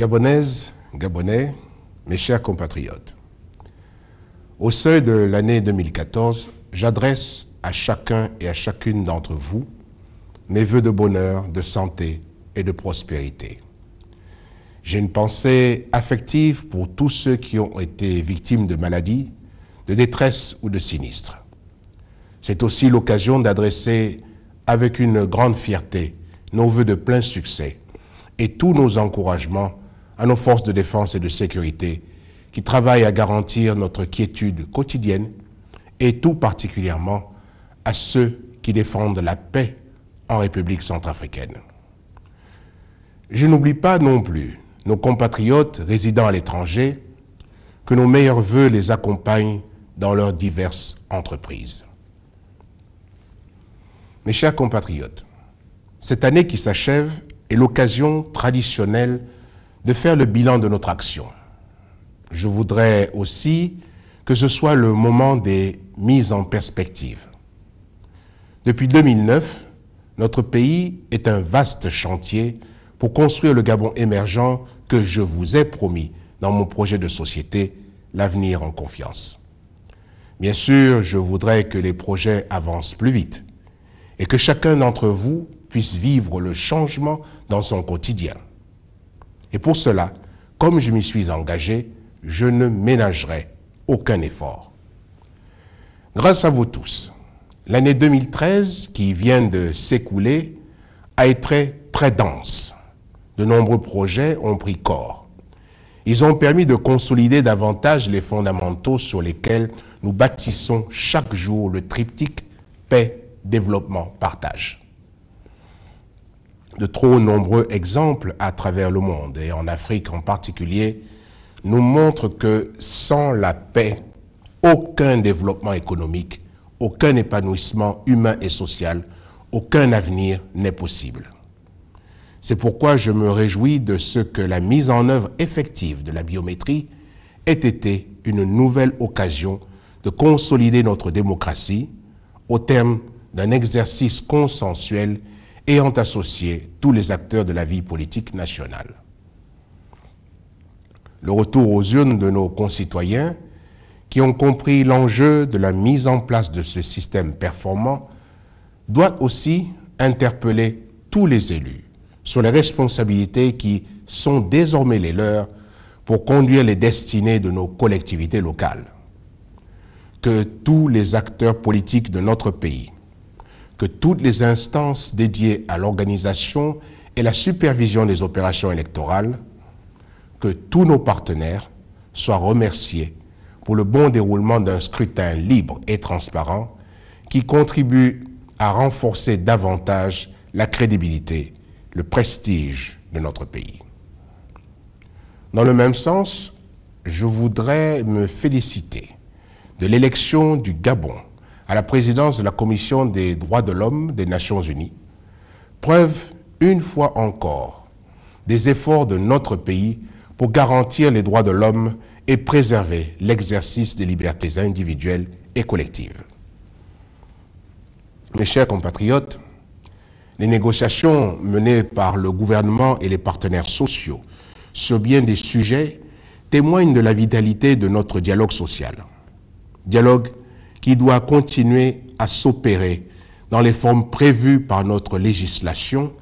Gabonaises, Gabonais, mes chers compatriotes, au seuil de l'année 2014, j'adresse à chacun et à chacune d'entre vous mes vœux de bonheur, de santé et de prospérité. J'ai une pensée affective pour tous ceux qui ont été victimes de maladies, de détresse ou de sinistres. C'est aussi l'occasion d'adresser avec une grande fierté nos vœux de plein succès et tous nos encouragements à nos forces de défense et de sécurité qui travaillent à garantir notre quiétude quotidienne et tout particulièrement à ceux qui défendent la paix en République centrafricaine. Je n'oublie pas non plus nos compatriotes résidant à l'étranger, que nos meilleurs vœux les accompagnent dans leurs diverses entreprises. Mes chers compatriotes, cette année qui s'achève est l'occasion traditionnelle de faire le bilan de notre action. Je voudrais aussi que ce soit le moment des mises en perspective. Depuis 2009, notre pays est un vaste chantier pour construire le Gabon émergent que je vous ai promis dans mon projet de société, l'avenir en confiance. Bien sûr, je voudrais que les projets avancent plus vite et que chacun d'entre vous puisse vivre le changement dans son quotidien. Et pour cela, comme je m'y suis engagé, je ne ménagerai aucun effort. Grâce à vous tous, l'année 2013 qui vient de s'écouler a été très dense. De nombreux projets ont pris corps. Ils ont permis de consolider davantage les fondamentaux sur lesquels nous bâtissons chaque jour le triptyque paix, développement, partage. De trop nombreux exemples à travers le monde, et en Afrique en particulier, nous montrent que sans la paix, aucun développement économique, aucun épanouissement humain et social, aucun avenir n'est possible. C'est pourquoi je me réjouis de ce que la mise en œuvre effective de la biométrie ait été une nouvelle occasion de consolider notre démocratie au terme d'un exercice consensuel ayant associé tous les acteurs de la vie politique nationale. Le retour aux urnes de nos concitoyens qui ont compris l'enjeu de la mise en place de ce système performant doit aussi interpeller tous les élus sur les responsabilités qui sont désormais les leurs pour conduire les destinées de nos collectivités locales. Que tous les acteurs politiques de notre pays, que toutes les instances dédiées à l'organisation et la supervision des opérations électorales, que tous nos partenaires soient remerciés pour le bon déroulement d'un scrutin libre et transparent qui contribue à renforcer davantage la crédibilité, le prestige de notre pays. Dans le même sens, je voudrais me féliciter de l'élection du Gabon à la présidence de la Commission des droits de l'homme des Nations Unies, preuve une fois encore des efforts de notre pays pour garantir les droits de l'homme et préserver l'exercice des libertés individuelles et collectives. Mes chers compatriotes, les négociations menées par le gouvernement et les partenaires sociaux sur bien des sujets témoignent de la vitalité de notre dialogue social. Dialogue qui doit continuer à s'opérer dans les formes prévues par notre législation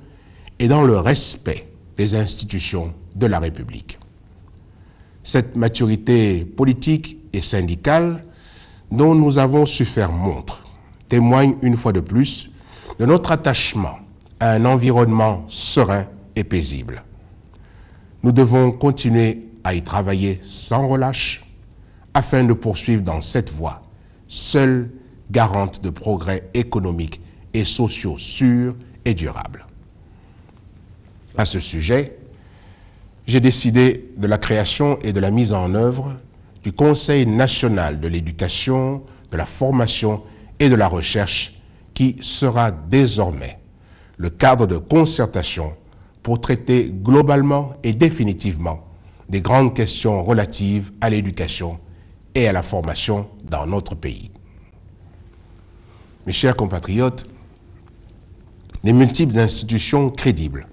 et dans le respect des institutions de la République. Cette maturité politique et syndicale dont nous avons su faire montre témoigne une fois de plus de notre attachement à un environnement serein et paisible. Nous devons continuer à y travailler sans relâche afin de poursuivre dans cette voie, seule garante de progrès économiques et sociaux sûrs et durables. À ce sujet, j'ai décidé de la création et de la mise en œuvre du Conseil national de l'éducation, de la formation et de la recherche qui sera désormais le cadre de concertation pour traiter globalement et définitivement des grandes questions relatives à l'éducation et à la formation dans notre pays. Mes chers compatriotes, les multiples institutions crédibles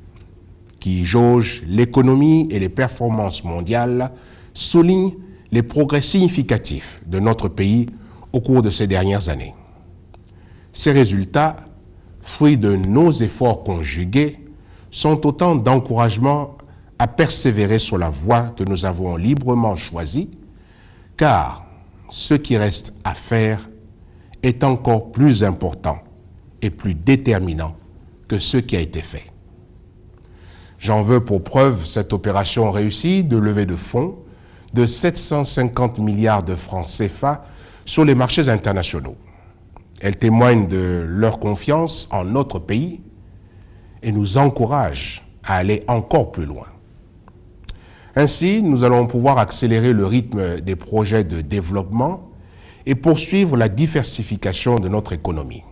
qui jauge l'économie et les performances mondiales, souligne les progrès significatifs de notre pays au cours de ces dernières années. Ces résultats, fruits de nos efforts conjugués, sont autant d'encouragements à persévérer sur la voie que nous avons librement choisie, car ce qui reste à faire est encore plus important et plus déterminant que ce qui a été fait. J'en veux pour preuve cette opération réussie de levée de fonds de 750 milliards de francs CFA sur les marchés internationaux. Elle témoigne de leur confiance en notre pays et nous encourage à aller encore plus loin. Ainsi, nous allons pouvoir accélérer le rythme des projets de développement et poursuivre la diversification de notre économie.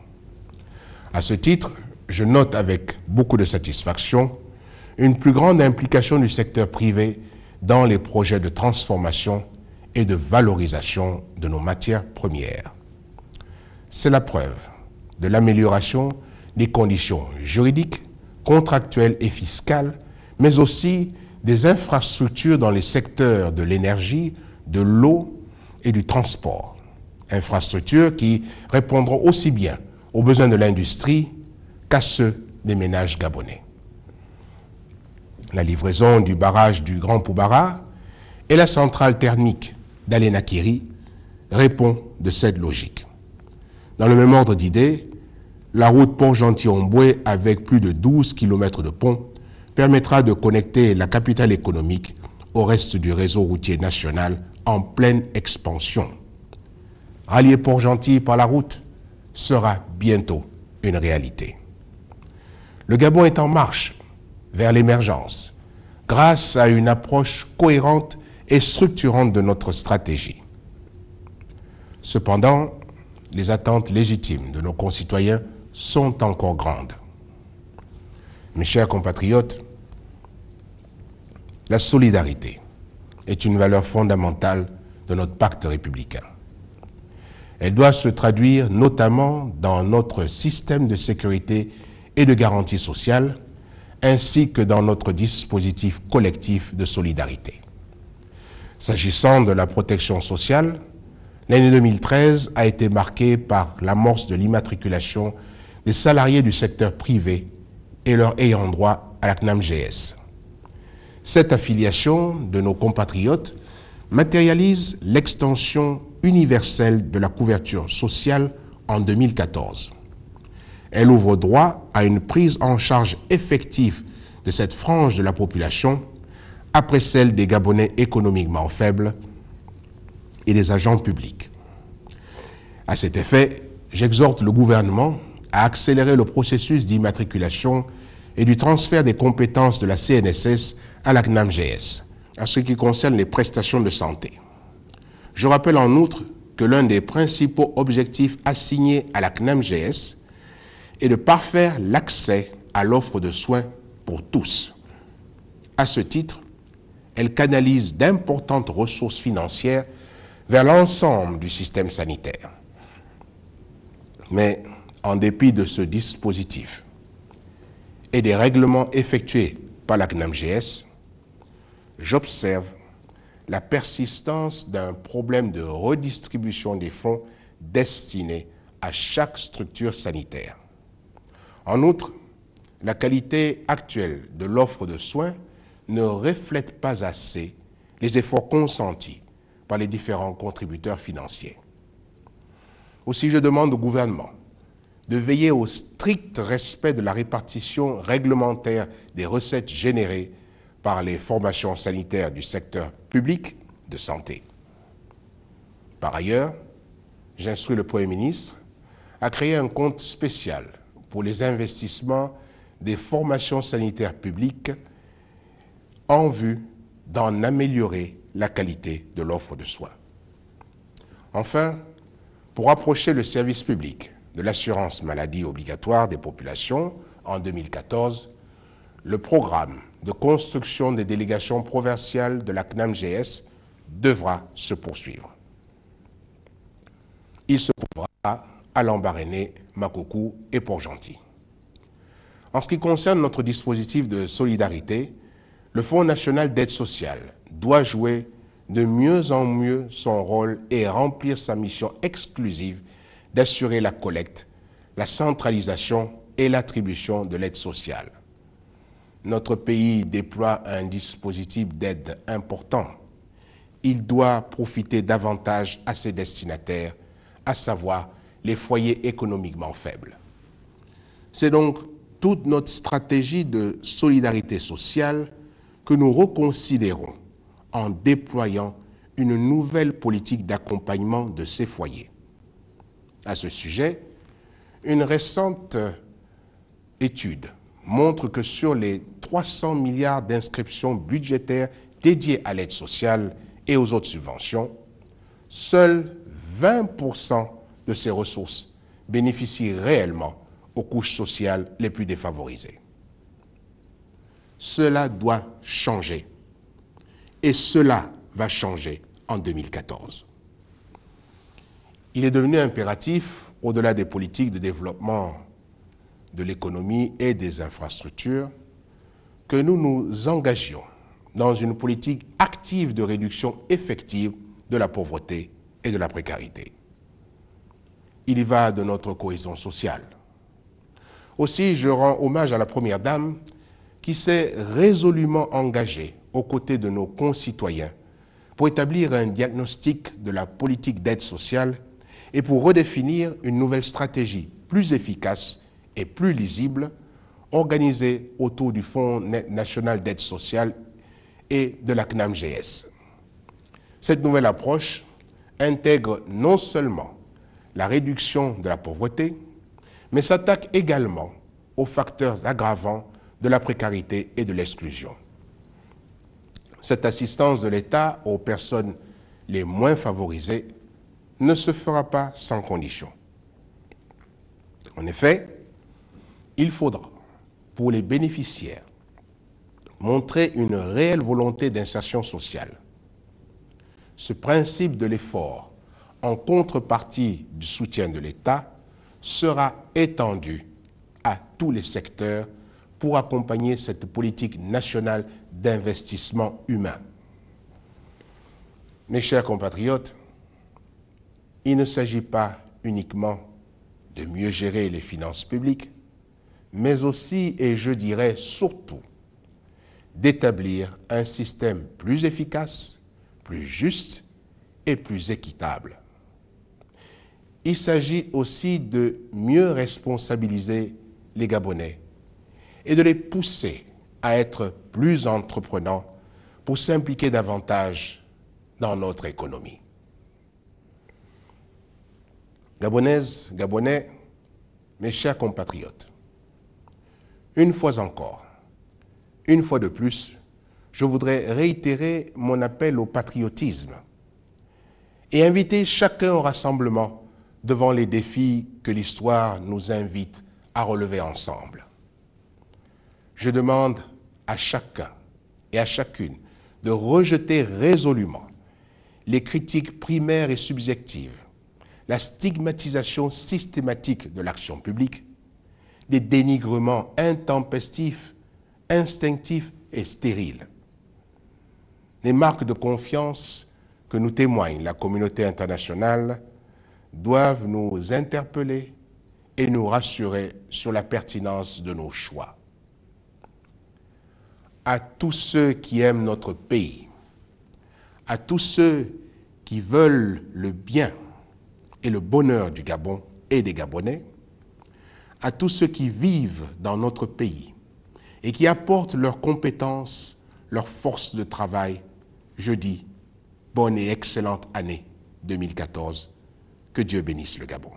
À ce titre, je note avec beaucoup de satisfaction une plus grande implication du secteur privé dans les projets de transformation et de valorisation de nos matières premières. C'est la preuve de l'amélioration des conditions juridiques, contractuelles et fiscales, mais aussi des infrastructures dans les secteurs de l'énergie, de l'eau et du transport. Infrastructures qui répondront aussi bien aux besoins de l'industrie qu'à ceux des ménages gabonais. La livraison du barrage du Grand Poubara et la centrale thermique d'Alenakiri répond de cette logique. Dans le même ordre d'idées, la route Port-Gentil-Omboué avec plus de 12 km de pont permettra de connecter la capitale économique au reste du réseau routier national en pleine expansion. Rallier Port-Gentil par la route sera bientôt une réalité. Le Gabon est en marche vers l'émergence grâce à une approche cohérente et structurante de notre stratégie. Cependant, les attentes légitimes de nos concitoyens sont encore grandes. Mes chers compatriotes, la solidarité est une valeur fondamentale de notre pacte républicain. Elle doit se traduire notamment dans notre système de sécurité et de garantie sociale, ainsi que dans notre dispositif collectif de solidarité. S'agissant de la protection sociale, l'année 2013 a été marquée par l'amorce de l'immatriculation des salariés du secteur privé et leur ayant droit à la CNAMGS. Cette affiliation de nos compatriotes matérialise l'extension universelle de la couverture sociale en 2014. Elle ouvre droit à une prise en charge effective de cette frange de la population après celle des Gabonais économiquement faibles et des agents publics. À cet effet, j'exhorte le gouvernement à accélérer le processus d'immatriculation et du transfert des compétences de la CNSS à la CNAMGS, en ce qui concerne les prestations de santé. Je rappelle en outre que l'un des principaux objectifs assignés à la CNAMGS est de parfaire l'accès à l'offre de soins pour tous. À ce titre, elle canalise d'importantes ressources financières vers l'ensemble du système sanitaire. Mais en dépit de ce dispositif et des règlements effectués par la CNAMGS, j'observe la persistance d'un problème de redistribution des fonds destinés à chaque structure sanitaire. En outre, la qualité actuelle de l'offre de soins ne reflète pas assez les efforts consentis par les différents contributeurs financiers. Aussi, je demande au gouvernement de veiller au strict respect de la répartition réglementaire des recettes générées par les formations sanitaires du secteur public de santé. Par ailleurs, j'instruis le Premier ministre à créer un compte spécial pour les investissements des formations sanitaires publiques en vue d'en améliorer la qualité de l'offre de soins. Enfin, pour approcher le service public de l'assurance maladie obligatoire des populations en 2014, le programme de construction des délégations provinciales de la CNAMGS devra se poursuivre. Il se trouvera à Lambaréné, Makoko et Port-Gentil. En ce qui concerne notre dispositif de solidarité, le Fonds national d'aide sociale doit jouer de mieux en mieux son rôle et remplir sa mission exclusive d'assurer la collecte, la centralisation et l'attribution de l'aide sociale. Notre pays déploie un dispositif d'aide important. Il doit profiter davantage à ses destinataires, à savoir les foyers économiquement faibles. C'est donc toute notre stratégie de solidarité sociale que nous reconsidérons en déployant une nouvelle politique d'accompagnement de ces foyers. À ce sujet, une récente étude montre que sur les 300 milliards d'inscriptions budgétaires dédiées à l'aide sociale et aux autres subventions, seuls 20% de ces ressources bénéficient réellement aux couches sociales les plus défavorisées. Cela doit changer. Et cela va changer en 2014. Il est devenu impératif, au-delà des politiques de développement de l'économie et des infrastructures, que nous nous engagions dans une politique active de réduction effective de la pauvreté et de la précarité. Il y va de notre cohésion sociale. Aussi, je rends hommage à la Première Dame qui s'est résolument engagée aux côtés de nos concitoyens pour établir un diagnostic de la politique d'aide sociale et pour redéfinir une nouvelle stratégie plus efficace et plus lisible, organisée autour du Fonds national d'aide sociale et de la CNAMGS. Cette nouvelle approche intègre non seulement la réduction de la pauvreté, mais s'attaque également aux facteurs aggravants de la précarité et de l'exclusion. Cette assistance de l'État aux personnes les moins favorisées ne se fera pas sans condition. En effet, il faudra, pour les bénéficiaires, montrer une réelle volonté d'insertion sociale. Ce principe de l'effort, en contrepartie du soutien de l'État, sera étendu à tous les secteurs pour accompagner cette politique nationale d'investissement humain. Mes chers compatriotes, il ne s'agit pas uniquement de mieux gérer les finances publiques, mais aussi, et je dirais surtout, d'établir un système plus efficace, plus juste et plus équitable. Il s'agit aussi de mieux responsabiliser les Gabonais et de les pousser à être plus entreprenants pour s'impliquer davantage dans notre économie. Gabonaises, Gabonais, mes chers compatriotes, une fois encore, une fois de plus, je voudrais réitérer mon appel au patriotisme et inviter chacun au rassemblement devant les défis que l'histoire nous invite à relever ensemble. Je demande à chacun et à chacune de rejeter résolument les critiques primaires et subjectives, la stigmatisation systématique de l'action publique, les dénigrements intempestifs, instinctifs et stériles. Les marques de confiance que nous témoigne la communauté internationale doivent nous interpeller et nous rassurer sur la pertinence de nos choix. À tous ceux qui aiment notre pays, à tous ceux qui veulent le bien et le bonheur du Gabon et des Gabonais, à tous ceux qui vivent dans notre pays et qui apportent leurs compétences, leur force de travail, je dis bonne et excellente année 2014. Que Dieu bénisse le Gabon.